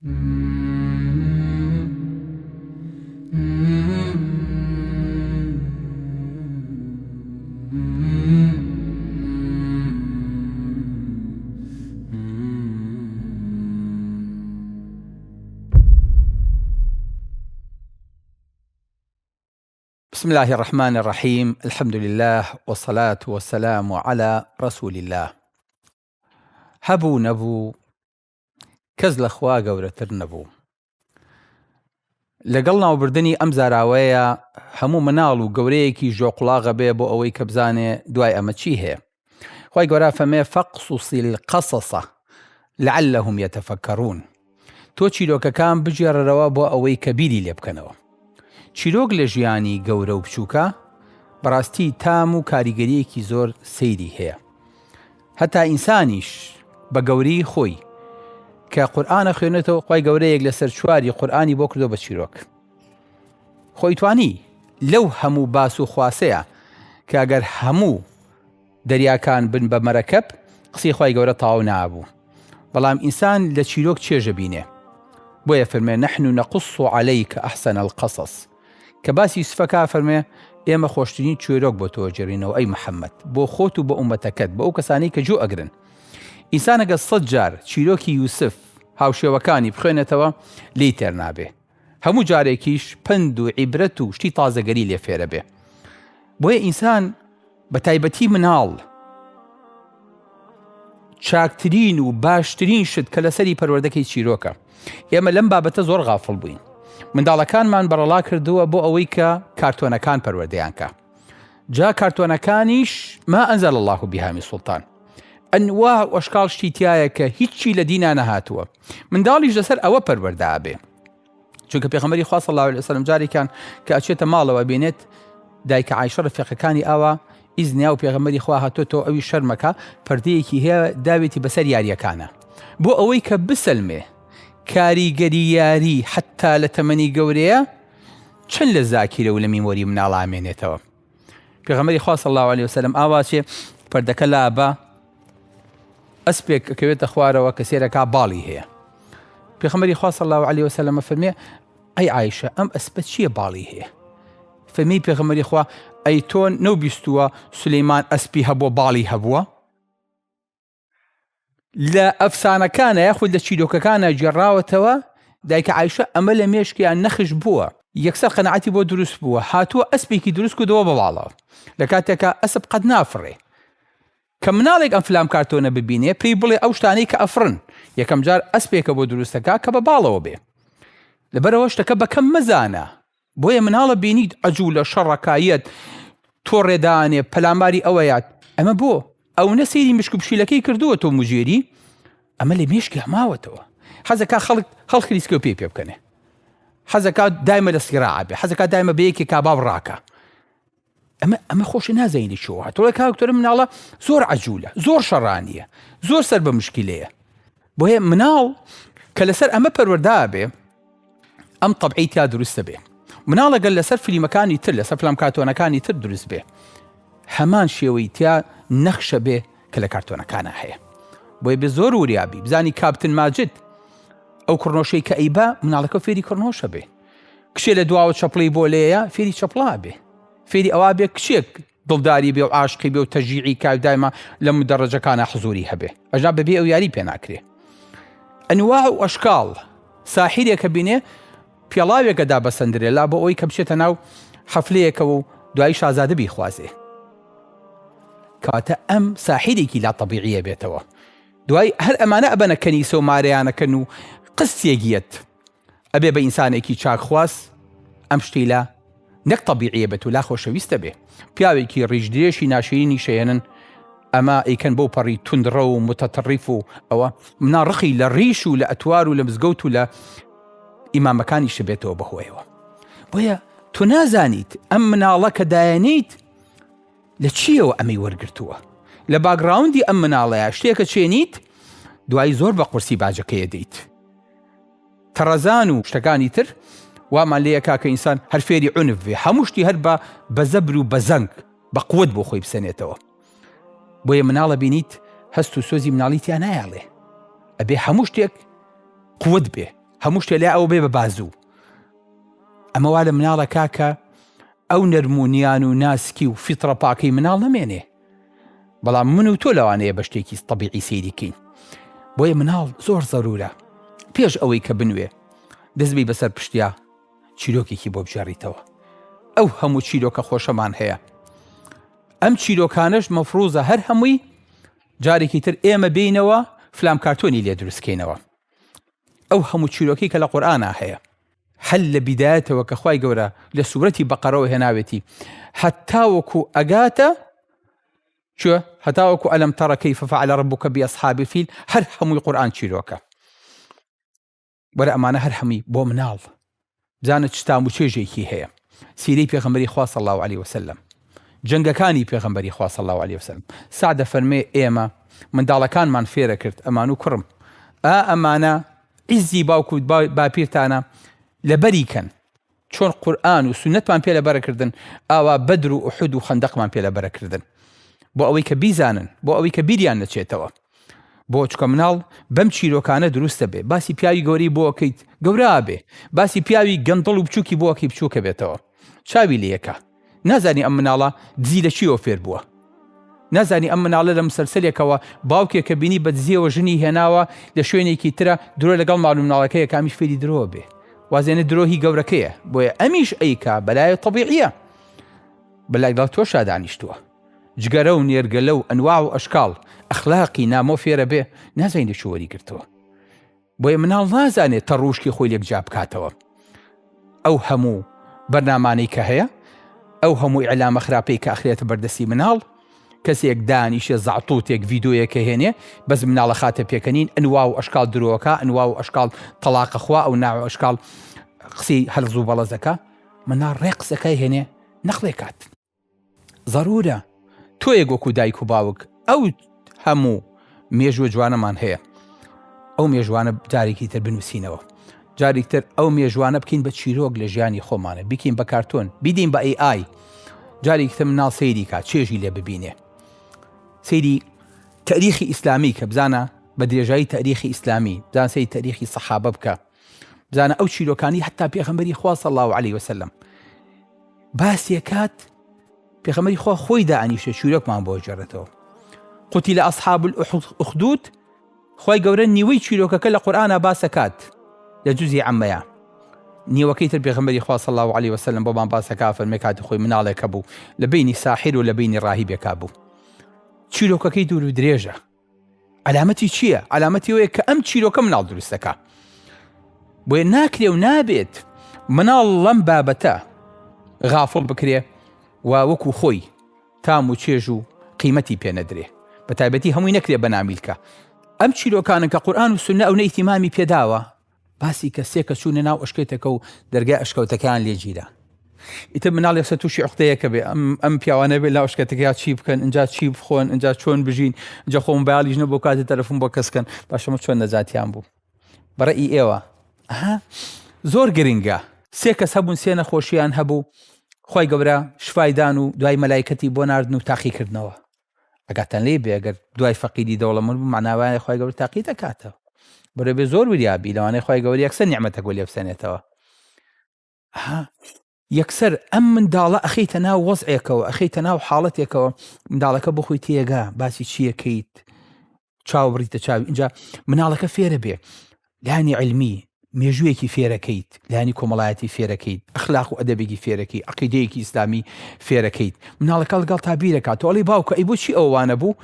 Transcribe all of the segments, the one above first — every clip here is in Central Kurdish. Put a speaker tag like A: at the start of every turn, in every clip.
A: بسم الله الرحمن الرحيم. الحمد لله والصلاة والسلام على رسول الله. هەبوو نەبوو کەس لە خوا گەورەتر نەبوو. لەگەڵ ناوبردنی ئەم زاراوەیە هەموو مناڵ و گەورەیەکی ژۆقڵاغە بێ بۆ ئەوەی کە بزانێ دوای ئەمە چی هەیە. خوای گەورە فەرمێ فەقسوسی القەسەسە لعلهم یەتەفەکەڕون. تۆ چیرۆکەکان بژێڕەرەوە بۆ ئەوەی کە بیری لێ بکەنەوە. چیرۆک لە ژیانی گەورە و بچووکە بەڕاستی تام و کاریگەریەکی زۆر سەیری هەیە. هەتا ئینسانیش بە گەورەی خۆی کە قورئانە خوێنێتەوە، خوای گەورەیەک لەسەر چواری قورئانی بۆ کردو بە چیرۆک. خۆی توانی لەو هەموو باس و خواسەیە کە ئەگەر هەموو دەریاکان بن بە مەرەکەب قسەی خوای گەورە تەواو نابوو. بەڵام ئینسان لە چیرۆک چێژە بینێ. بۆیە فەرمێ نەحن نەقص عەلەیکە ئەحسەن القەسەس. کە باسی یوسفەکە فەرمێ ئێمە خۆشترین چیرۆک بۆ تۆ جێڕینەوە ئەی محەممەد، بۆ خۆت و بۆ ئومەتەکەت، بە ئەو کەسانی کە جوو ئەگرن. ئینسان ئەگەر 100 جار چیرۆکی یوسف هاوشێوەکانی بخوێنێتەوە لی تێر نابێ. هەموو جارێکیش پند و عیبرەت و شتی تازەگەری لێ فێرە بێ. بۆیە ئینسان بە تایبەتی مناڵ چاکترین و باشترین شت کە لەسەری پەروەردەکەی چیرۆکە. ئێمە لەم بابەتە زۆر غافڵ بووین. منداڵەکانمان بەرەڵا کردووە بۆ ئەوەی کە کارتۆنەکان پەروەردەیان کە. جا کارتۆنەکانیش ما ئەنزەل الله بها من سوڵتان. ئەنواع و ئەشکاڵ شتی تایە کە هیچی لە دینا نەهاتووە. منداڵیش لەسەر ئەوە پەروەردە بێ. چونکە پێغەمبەری خوا صلی الله علیه وسلم جارێکیان کە ئەچێتە ماڵەوە بێنێت دایکە عایشە ڕەفیقەکانی ئاوا ئیزنیا و پێغەمبەری خوا هاتۆتەوە ئەوی شەرمەکە پەردەیەکی هەیە داوێتی بەسەر یاریەکانە بۆ ئەوەی کە بسەلمێ. کاریگەری یاری حتا لە تەمەنی گەورەیە چەند لە زاکیرە و لە میمۆری مناڵ ئامێنێتەوە. پێغەمبەری خوا صلی الله علیه وسلم ئاواچێ پەردەکە لابە ئەسپێک کەوێتە خوارەوە کە سێرەکە باڵی هەیە. پێغەمبەری خوا صلی الله علیه وسلم فەرمێ ئەی عایشە ئەم ئەسپە چییە باڵی هەیە؟ فەرمی پێغەمبەری خوا ئەی تۆ نەوبیستووە سولەیمان ئەسپی هەبووە باڵی هەبووە؟ لە ئەفسانەکانە یاخود لە چیرۆکەکانە جێڕاوەتەوە دایکە عایشە ئەمە لە مێشکیان نەخش بووە، یەکسەر قەنەعەتی بۆ دروست بووە، هاتووە ئەسپێکی دروست کردەوە بە باڵەوە. لە کاتێکە ئەسپ قەت نافڕێ. کە مناڵێک ئەم فلام کارتۆنە ببینێ پێی بڵێ ئەو شتانەی کە ئەفرن یەکەم جار ئەسپێکە بۆ دروستەکە کە بە باڵەوە بێ. لەبەرەوە شتەکە بەکەم مەزانە. بۆیە مناڵە بینیت ئەجوولە شەڕەکایەت تۆ ڕێدانێ پەلاماری ئەوەیات ئەمە بۆ ئەو نەسەیری مشک و پشیلەکەی کردووە تۆ موژێری ئەمە لە مێشکی هەماوەتەوە. حەزەکە خەڵک خلیسکە و پێ بکەنێ. حەزەکە دایمە لە سیراع بێ. حەزەکە دایمە بە یەکێک کابا بڕاکە. ئەمە خۆش نازەینی چۆوە. تۆ کاکتۆرە مناڵە زۆر عەجوولە، زۆر شەڕانیە، زۆر سەر بە مشکلەیە. بۆیە مناڵ کە لەسەر ئەمە پەروەردا بێ ئەم تەبعی تیا دروستە بێ. مناڵە گەل لەسەر فیلمەکانی تر لەسەر فلام کارتۆنەکانی تر دروست بێ هەمان شێوەی تیا نەخشە بێ کە لە کارتۆنەکانە هەیە. بۆیە بێ زۆر وریابی بزانی کاپتن ماجد ئەو کڕنۆشەی کە ئەیبا مناڵەکە فێری کڕنۆشە بێ. کشێ لە دواوە چەپڵی بۆ لێیە فێری چەپڵا بێ. فێری ئەوا بێ کچێک دڵداری بێ و عاشقی بێ و تەژیعی کا دایما لە مدەڕەجەکانە حزوری هەبێ. ئەژا بەبێ ئەو یاری پێ ناکرێ. ئەنواع و ئەشکاڵ ساحیرێکە بینێ پێڵاوێکە دابەسەندرێ لا بۆ ئەوی کە بچێتە ناو حەفلەیەکەوە و دوایی شازادە بیخوازێ. کاتە ئەم ساحیرێکی لا تەبیعیە بێتەوە. دوای هەر ئەمانە ئەبەنە کەنیسە و مارەیانەکەن و قستێگیەت ئەبێ بە ئینسانێکی چاکخواست ئەم شتیلا نەک تەبیعیە بێت و لا خۆشەویستە بێ. پیاوێکی ڕیژدرێشی ناشرینی شێنن ئەمە ئەیکەن بۆ پەڕی توندڕە و متەتەڕیف و ئەوە مناڕخی لە ڕیش و لە ئەتوار و لە مزگەوت و لە ئیمامەکانی شبێتەوە بەهۆیەوە. بۆیە تۆ نازانیت ئەم مناڵە کە دایانیت لە چیەوە ئەمەی وەرگرتووە. لە باگراوندی ئەم مناڵەیە شتێکە چێنیت دوای زۆر بە قورسی باجەکەیە دەیت. تەڕەزان و شتەکانی تر وامان لێیە کاکە ئینسان هەر فێری عونف بێ، هەموو شتی هەر بە زەبر و بە زەنگ بە قووت بۆ خۆی بسەنێتەوە. بۆیە مناڵە بینیت هەست و سۆزی مناڵی تیا نایاڵێ. ئەبێ هەموو شتێک قووت بێ، هەموو شتێ لای ئەو بێ بە بازوو. ئەمە وا لە مناڵە کاکە ئەو نەرمونیان و ناسکی و فیترە پاکەی مناڵ نەمێنێ، بەڵام من و تۆ لەوانەیە بە شتێکی تەبیعی سەیریکەین. بۆیە مناڵ زۆر زەرورە پێش ئەوەی کە بنوێ دەستبی بەسەر پشتیا چیرۆکێکی بۆ بژێڕیتەوە. ئەو هەموو چیرۆکە خۆشەمان هەیە، ئەم چیرۆکانش مەفروزە هەر هەمووی جارێکی تر ئێمە بینەوە فلام کارتۆنی لێ دروستکەینەوە. ئەو هەموو چیرۆکی کە لە قورئانە هەیە هەل لە بیدایەتەوە کە خوای گەورە لە سوورەتی بەقەرەوە هێناوێتی هەتاوەکو ئەگاتە چۆ هەتاوەکو ئەلەم تەڕە کەیف فەعەل ڕەبوکە بئەصحابی الفیل، هەر هەمووی قورئان چیرۆکە. وەرە ئەمانە هەر هەمووی بۆ مناڵ بزانە چ تام و چێژێکی هەیە. سیرەی پێغەمبەری خوا صلی الله علیه وسلم، جەنگەکانی پێغەمبەری خوا صلی الله علیه وسلم. سعد دەفەرمێ ئێمە منداڵەکانمان فێرە کرد ئەمان و کوڕم ئەمانە عیزی باوکو باپیرتانە لەبەریکەن، چۆن قورئان و سونەتمان پێ لەبەرەکردن ئاوا بەدر و ئوحود و خەندەقمان پێ لەبەرەکردن، بۆ ئەوەی کە بیزانن، بۆ ئەوەی کە بیریان نەچێتەوە. بۆ چکە مناڵ بەم چیرۆکانە دروستە بێ، باسی پیاوی گەوری بۆ ئەکەیت گەورە بێ، باسی پیاوی گەندڵ و بچووکی بۆ ئەکەی بچووکە بێتەوە. چاوی لێیەکە نازانی ئەم مناڵە دزی لە چیەوە فێر بووە، نازانی ئەم مناڵە لە مسلسلێکەوە باوکێک کە بینی بە دزیەوە ژنی هێناوە لە شوێنێکی ترە درۆ لەگەڵ ماڵ و مناڵەکەیە کامیش فێری درۆ بێ، وازێنە درۆهی گەورەکەیە. بۆیە ئەمیش ئەیکا بەلای تەبیعیە، بەلای دڵ تۆ شادانیشتووە. جگەرە و نێرگەلە و ئەنواع و ئەشکاڵ ئەخلاقی نامۆ فێرە بێ نازانین لە چی وەریگرتووە. بۆیە مناڵ نازانێت تەڕوشکی خۆی لێکجا بکاتەوە. ئەو هەموو بەرنامانەی کە هەیە، ئەو هەموو ئیعلامە خراپەی کە ئەخرێتە بەردەستی مناڵ، کەسێک دانیشە زەعتوتێک ڤیدۆیەکە هێنێ بەس مناڵە خاتە پێکەنین ئەنواع و ئەشکاڵ درۆوەکە، ئەنواع و ئەشکاڵ تەلاقە خوا ئەو ناو ئەشکاڵ قسەی هەرز و بەڵەزەکە، مناڵ ڕێ قسەکەی هێنێ نەخڵێ کات. ضرورە تۆیەک وەکو دایک و باوک ئەو هەموو مێژوە جوانەمان هەیە، ئەو مێژوانە جارێکی تر بنووسینەوە، جارێک تر ئەو مێژوانە بکەین بە چیرۆک لە ژیانی خۆمانە، بیکەین بە کارتۆن، بیدین بە AI، جارێک تر مناڵ سەیری کات چێژی لێ ببینێ، سەیری تاریخی ئیسلامی کە بزانە بە درێژایی تاریخی ئیسلامی، بزانە سەیری تاریخی سەحابە بکە، بزانە ئەو چیرۆکانی حتا پێغەمبەری خوا صلی الله علیه وسلم باسی کات. پێغەمبەری خوا خۆی دائانیشە چیرۆکمان بۆ جێڕێتەوە. قوتیل ئەصحاب الأخدود، خوای گەورە نیوەی چیرۆکەکە لە قورئانە باسەکات لە جوزی عەمەیە، نیوەکەی تر پێغەمبەری خوا صلی الله علیه وسلم بۆمان باسەکا فەرمێ کاتی خۆی مناڵێکە بوو لە بینی ساحیر و لە بینی ڕاهیبێکا بوو. چیرۆکەکەی دوور و درێژە. علامەتی چییە؟ علامەتی ئەوەیە کە ئەم چیرۆکە مناڵ دروستەکە. بۆیە ناکرێ و نابێت مناڵ لەم بابەتە غافڵ بکرێ و وەکو خۆی تام و چێژ و قیمەتی پێ نەدرێ، بە تایبەتی هەمووی نەکرێ بە نامیلکە. ئەم چیرۆکانن کە قورئان و سونە ئەو ئیتیمامی پێداوە، باسی کەسێک کە چوونە ناو ئەشکێتەکە و دەرگای ئەشکەوتەکان لێگیرە. ئیتر مناڵ ێستا تووشی عوقتەیەکە بێ، ئەم پیاوانە بێ لا ئەشکەتەکە چی بکەن، اینجا چی بخۆن، اینجا چۆن بژین، اینجا خۆم بەیاڵیش نەبوو کاتی تەلەفۆن بۆ کەسکەن، باشەمە چۆن نەجاتیان بوو. بەڕێی ئێوە زۆر گرنگە. سێ کەس هەبوون، سێ نەخۆشییان هەبوو، خوای گەورە شفایدان و دوای مەلایکەتی بۆ ناردن و تاقیکردنەوە. ئەگاتان لێ بێ ئەگەر دوای فەقیری دەوڵەمەند بوو معناوایە خوای گەورە تاقی دەکاتەوە. بەرە بێ زۆر وریابی لەوانەیە خوای گەورە یەکسەر نیعمەتە گۆ لێ بسەنێتەوە. یەکسەر ئەم منداڵە ئەخەیتە ناو وەزعێکەوە، ئەخەیتە ناو حاڵەتێکەوە، منداڵەکە بخۆی تێگا باسی چیەکەیت، چاو بڕیتە چاوی. اینجا مناڵەکە فێرە بێ لانی علمی، مێژوویەکی فێرەکەیت، لانی کۆمەڵایەتی فێرەکەیت، ئەخلاق و ئەدەبێکی فێرەکەی، عەقیدەیەکی ئیسلامی فێرەکەیت. مناڵەکە لەگەڵ تابیرەکات، ئەڵێ باوکە ئەی بۆچی ئەوانە بوو،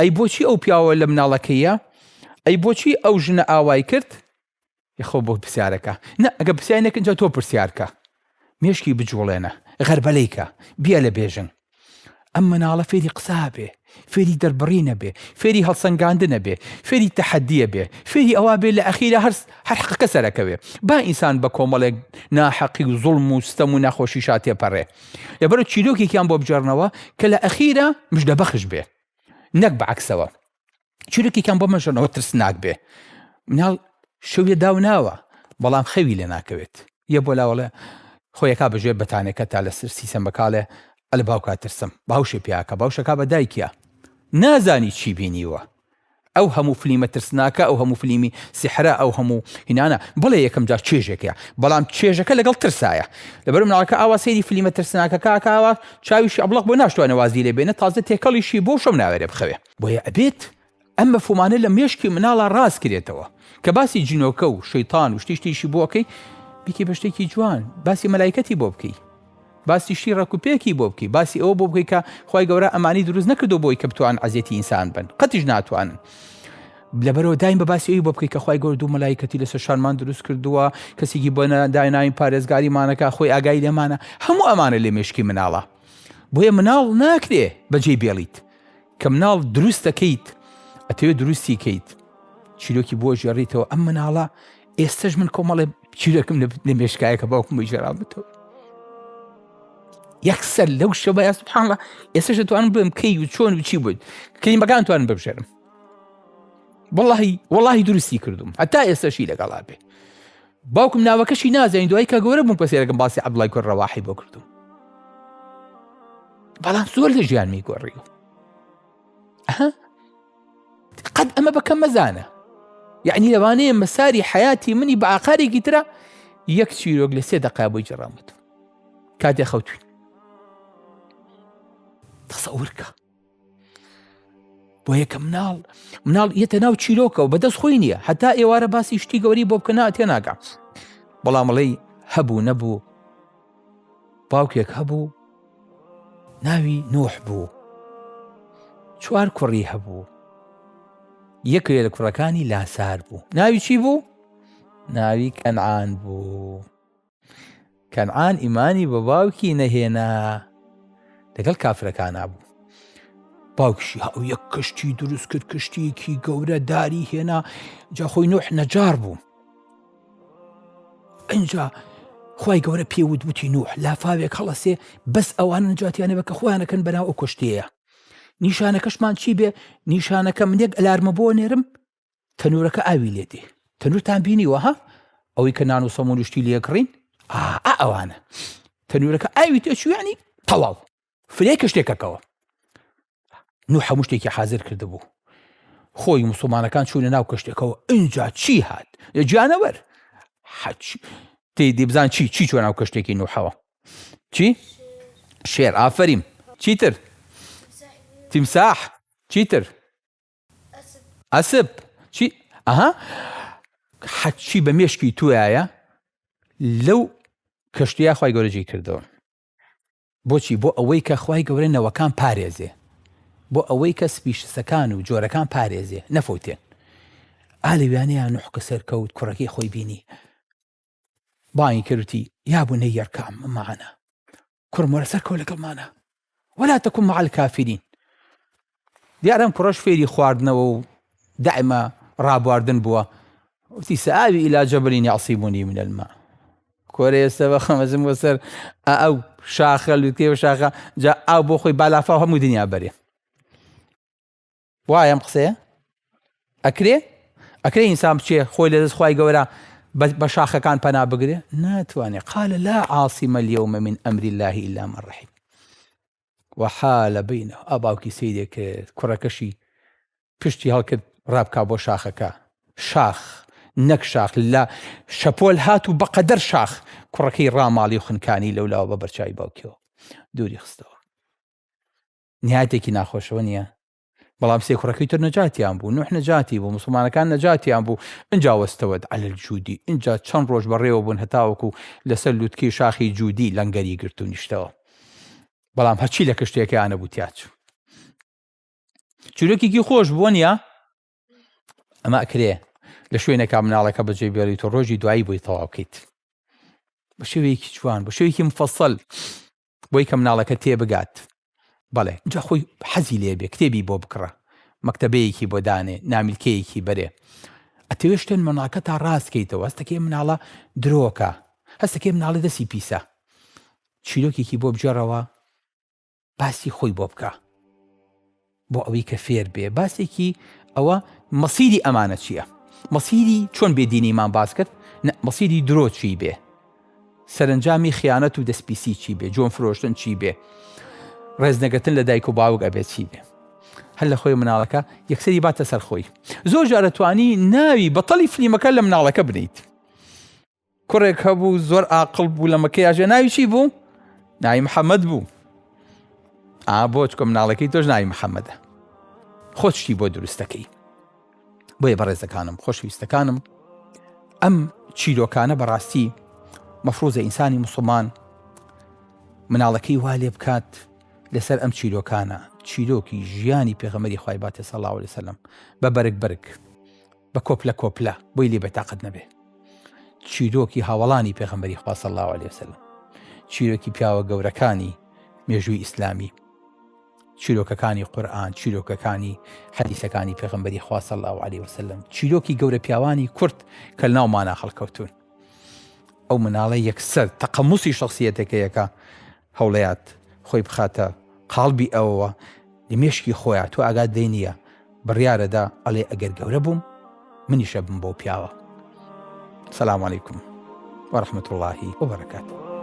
A: ئەی بۆچی ئەو پیاوە لە مناڵەکەیە، ئەی بۆچی ئەو ژنە ئاوای کرد، یخۆ بۆ پرسیارەکە. نە ئەگە پرسیارێک اینجا تۆ پرسیارکە، مێشکی بجوڵێنە، غەربەلەیکە، بیا لە بێژن. ئەم مناڵە فێری قسا بێ، فێری دەربڕینە بێ، فێری هەڵسەنگاندنە بێ، فێری تەحەدیە بێ، فێری ئەوا بێ لە ئەخیرە هەر حەقەکە سەرەکەوێ. با ئینسان بە کۆمەڵێک ناحەقی و زوڵم و ستەم و نەخۆشی شاتێ پەڕێ. لەبەرەوە چیرۆکێکیان بۆ بجێڕنەوە کە لە ئەخیرە مژدەبەخش بێ، نەک بەعەکسەوە. چیرۆکێکیان بۆ مەژێڕنەوە ترسناک بێ. مناڵ شەویە داوناوە بەڵام خەوی لێ ناکەوێت. یە بۆ لاوەڵێ خۆیەکا بەژێ بەتانێکە تا لە سیسەمەکاڵێ ئەل باوکات ترسم، باوشێ پیاکە، باوشەکە بە دایکە نازانی چی بینیوە، ئەو هەموو فلیمە ترسناکە، ئەو هەموو فلیمی سحرە، ئەو هەموو هینانە بڵێ یەکەم جار چێژێکە، بەڵام چێژەکە لەگەڵ ترسایە. لەبەر مناڵەکە ئاوا سەیری فلیمە ترسناکە کاکاوە چاویشی ئەبڵق بۆ ناشتوانە وازی لێ بێنە، تازە تێکەڵیشی بۆ شەم ناوێرە بخەوێ. بۆیە ئەبێت ئەم مەفهومانە لە مێشکی مناڵە ڕاست کرێتەوە کە باسی جینۆکە و شەیتان و شتیشتیشی بۆکەی بیکەی بە شتێکی جوان، باسی مەلایکەتی بۆ بکەی، باسی شتی ڕەکوپێکی بۆ بکەی، باسی ئەوە بۆ بکەی کە خۆی گەورە ئەمانی دروست نەکردو بۆی کە بتوان عەزیەتی ئینسان بن، قەتیش ناتوانن. لەبەرەوە دایم بە باسی ئەوی بۆ بکەی کە خۆی گەورە دوو مەلایکەتی لەسەر شانمان دروست کردووە، کەسێکی بۆ دایناوین پارێزگاریمانەکە، خۆی ئاگای لێمانە، هەموو ئەمانە لێ مێشکی مناڵە. بۆیە مناڵ ناکرێ بەجێ بێڵیت کە مناڵ دروست دەکەیت، ئەتەوێت دروستی کەیت، چیرۆکی بۆ ژێڕیتەوە. ئەم مناڵە ئێستش من کۆمەڵێ چیرۆکم لە مێشکایەکە باوکم بۆی ژێڕابێتەوە. یەکسەر لەو شەوە سوبحان الله ئێستش دەتوانم بڵێم کەی و چۆن و چی بوویت، کەلیمەکان توانم ببژێرم. وەڵڵاهی دروستی کردوم، هەتا ئێستاشی لەگەڵا بێ. باوکم ناوەکەشی نازانین، دوای کە گەورە بووم پرسیارەکەم باسی عەبدوڵڵای کوڕ ڕەواحی بۆ کردوم، بەڵام زۆر لە ژیان میگۆڕی. قەت ئەمە بەکەم مەزانە، یعنی لەوانەیە مەساری حیاتی منی بە ئاقارێکی ترە یەک چیرۆک لە 3 دقا بۆی جێڕامەوە کاتێ خەوتوین. تەسەوورکە بۆ یەکە مناڵ یەتە ناو چیرۆکەوە بەدەست خۆی نییە، هەتا ئێوارە باسی شتی گەوری بۆ بکەنا تێ ناگات. بەڵام مەڵەی هەبوو نەبوو، باوکێک هەبوو ناوی نوح بوو، 4 کوڕی هەبوو، یەکێ لە کوڕەکانی لاسار بوو، ناوی چی بوو؟ ناوی کەنعان بوو. کەنعان ئیمانی بە باوکی نەهێنا، لەگەڵ کافرەکانە بوو. باوکشی ئەو یەک کەشتی دروست کرد، کەشتیەکی گەورە داری هێنا، جا خۆی نوح نەجار بوو. ئەنجا خۆی گەورە پێوت وتی نوح لافاوێک هەڵەسێ بەس ئەوانە نەجاتیانە بە کە خۆیانەکەن بەناو ئەو کەشتەیە. نیشانەکەشمان چی بێ؟ نیشانەکە منێک ئەلارمە بۆ نێرم تەنورەکە ئاوی لێ دێ. تەنورتان بینیوە ها؟ ئەوەی کە نان و سەمون و شتی لێکڕین؟ ئەوانە تەنورەکە ئاوی تێچوو، یعنی تەواو فرێ کەشتێکەکەوە. نوح هەموو شتێکی حازر کردبوو، خۆی موسڵمانەکان چوونە ناو کەشتێکەوە. ئینجا چی هات؟ گیانەوەر تێی بزان چی چوە ناو کەشتێکی نوحەوە؟ چی؟ شێر. ئافەریم. چیتر؟ تیمساح. چیتر؟ ئەسب. چی؟ حەچی بە مێشکی توایە لەو کەشتیە خۆی گەورە جێی کردەوە. بۆچی؟ بۆ ئەوەی کە خۆی گەورە نەوەکان پارێزێ، بۆ ئەوەی کە سپیشسەکان و جۆرەکان پارێزێ نەفوتێن. ئالەویانەیە نوح کە سەرکەوت کوڕەکەی خۆی بینی، بانگی کردی یابوونە یەرکەم معنا، کوڕمۆرە سەرکەوت لەگەڵمانە وەلا تەکون مع الکافرین. دیارەم کوڕەش فێری خواردنەوە و دائما ڕابواردن بووە، وتی سآوی إلى جبل يعصمني من الماء. کۆرە ئێستا بە خەمەزم بۆ سەر ئەو شاخە لوتکێ شاخە جا ئاو بۆ خۆی بالافا هەموو دنیا بەرێ. وایە ئەم قسەیە؟ ئەکرێ ئینسان بچێ خۆی لەدەست خۆی گەورە بە شاخەکان پەنا بگرێ؟ ناتوانێ. قال لا عاصم اليوم من أمر الله إلا من رحم وحال بينه. ئاباوکی سەیرێ کرد، کوڕەکەشی پشتی هەڵکرد ڕابکا بۆ شاخەکە. شاخ نەک شاخ لە شەپۆل هات و بەقەدەر شاخ کوڕەکەی ڕاماڵی و خنکانی لەولاوە بە بەرچاوی باوکیەوە دووری خستەوە. نهایەتێکی ناخۆشەوە نییە، بەڵام سێ کوڕەکەی تر نەجاتیان بوو. نوح نەجاتی بوو، موسڵمانەکان نەجاتیان بوو. ئینجا وەستەوە عەلە الجوودی، ئینجا چەند ڕۆژ بەڕێوە بوون هەتاوەکو لەسەر لوتکەی شاخی جوودی لەنگەری گرت و نیشتەوە. بەڵام هەرچی لە کەشتێکیانە بوو تیاچوو. چیرۆکێکی خۆش بووە نییە؟ ئەمە ئەکرێ لە شوێنێکا مناڵەکە بەجێ بێڵیت و ڕۆژی دوایی بۆی تەواو بکەیت بە شێوەیەکی جوان، بە شێوەیەکی مفەسەڵ، بۆی کە مناڵەکە تێبگات. بەڵێ اینجا خۆی حەزی لێ بێ، کتێبی بۆ بکڕە، مەکتەبەیەکی بۆ دانێ، نامیلکەیەکی بەرێ. ئەتەوێ شتێن مناڵەکە تا ڕاستکەیتەوە. هەستەکەی مناڵە درۆکە، هەستەکەی مناڵە دەسی پیسە. چیرۆکێکی بۆ بجێڕەوە، باسی خۆی بۆ بکە، بۆ ئەوەی کە فێر بێ. باسێکی ئەوە مەسیری ئەمانە چییە؟ مەسیری چۆن بێدینیمان باس کرد؟ مەسیری درۆ چی بێ؟ سەرنجامی خیانەت و دەستپیسی چی بێ؟ جۆن فرۆشتن چی بێ؟ ڕێزنەگرتن لە دایک و باوک ئەبێت چی بێ؟ هەر لە خۆی مناڵەکە یەکسەری باتە سەر خۆی. زۆر جارە توانی ناوی بەتەڵی فلیمەکە لە مناڵەکە بنیت. کوڕێک هەبوو زۆر عاقڵ بوو لە مەکەیاژە، ناوی چی بوو؟ ناوی محەممەد بوو. بۆ چکۆ مناڵەکەی تۆش ناوی محەممەدە. خۆت شتی بۆ دروستەکەی. بۆیە بەڕێزەکانم، خۆشەویستەکانم، ئەم چیرۆکانە بەڕاستی مەفروزە ئینسانی موسڵمان مناڵەکەی وا لێ بکات لەسەر ئەم چیرۆکانە، چیرۆکی ژیانی پێغەمبەری خوای باتێ صلی الله علیه وسلم، بە بەرگ بە کۆپلە کۆپلە بۆی لێ بێتاقەت نەبێ. چیرۆکی هاوڵانی پێغەمبەری خوا صلی الله علیه وسلم، چیرۆکی پیاوە گەورەکانی مێژووی ئیسلامی، چیرۆکەکانی قورئان، چیرۆکەکانی حەدیثەکانی پێغەمبەری خوا صلی الله علیه وسلم، چیرۆکی گەورە پیاوانی کورد کە ناومانە خەڵکەوتون. ئەو مناڵە یەکسەر تەقەموسی شخصیەتەکەیەکە هەوڵەیات خۆی بخاتە قاڵبی ئەوەوە لە مێشکی خۆیان. تۆ ئاگات دەینیە بڕیارەدا ئەڵێ ئەگەر گەورە بووم منیشە بم بۆ پیاوە. سەلام عەلەیکوم وەرەحمەتوڵڵاهی وبەرەکاتوه.